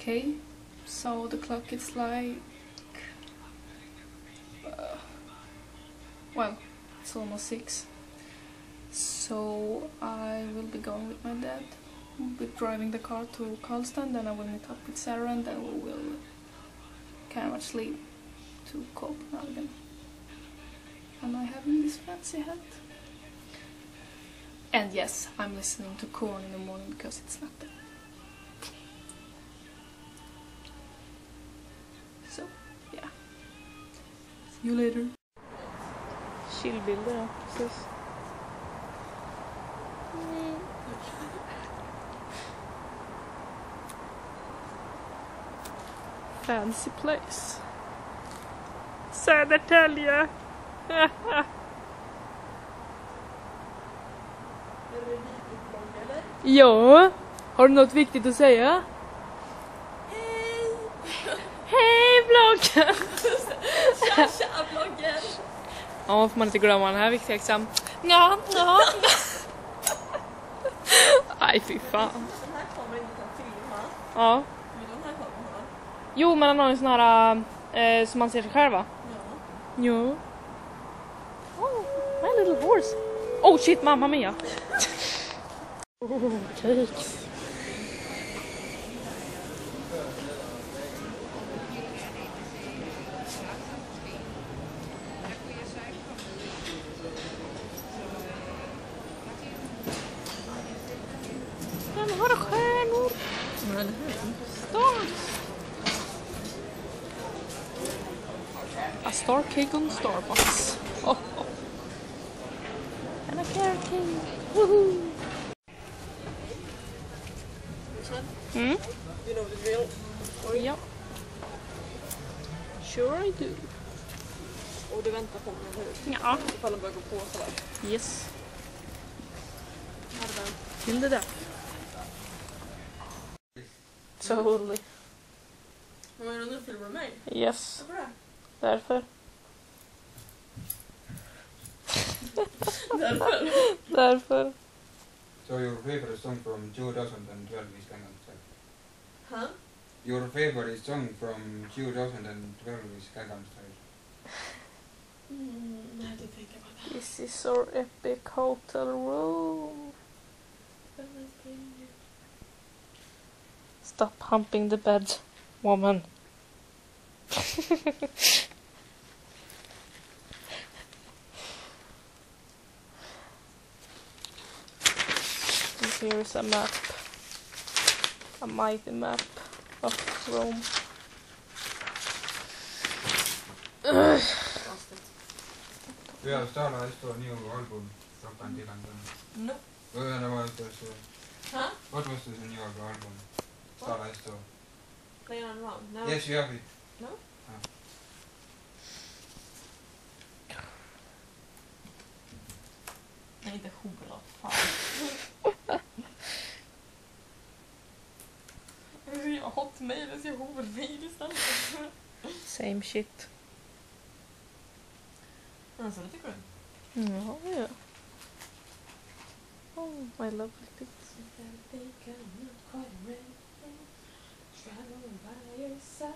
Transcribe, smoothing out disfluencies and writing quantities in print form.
Okay, so the clock is like... well, it's almost 6. So I will be going with my dad. We'll be driving the car to Karlstad, then I will meet up with Sarah, and then we will kind of much leave to Copenhagen. Am I having this fancy hat? And yes, I'm listening to Korn in the morning because it's not there. So, yeah. See you later. Chillbilder, precis. Fancy place. Södertälje. Ja, har du något viktigt att säga? Hej! Hej vloggen! Tja vloggen! Ja, får man inte glömma den här viktiga examen. Ja. Nej, fy fan. Den här kameran inte kan filma. Ja. Men den här kameran. Jo, men han har en sån här som man ser sig själv, va? Ja. Jo. Oh, my little horse. Oh shit, mamma mia. Oh, cakes. Men har du stjärnor? Men det här. Stars. A star cake on Starbucks. Oh, oh. And a carrot cake. Woohoo! Mm? You know the drill. Ja. Sure I do. Och du väntar på mig, eller hur? Ja. Ifall de börjar gå på sådär. Yes. Här är den. Till det där. Totally. Men vad är det nu? Filmar du mig? Yes. Varför det? Därför. Därför? Därför. So your favorite song from 2012 is Gangnam Style. Huh? Your favorite song from 2012 is Gangnam Style. I have to think about that. This is our epic hotel room. Stop humping the bed, woman. And here is a map. A mighty map of Rome. Do you have Starlight or new album from Pandilan? No. Huh? What was the new album? Starlight Store. Play on wrong. No. Yes, you have it. No? Nej, inte hora. Fan. Jag har hotmail, så jag hormail istället. Same shit. Så det tycker du? Ja, ja. Oh, my lovely bits. Try by your side.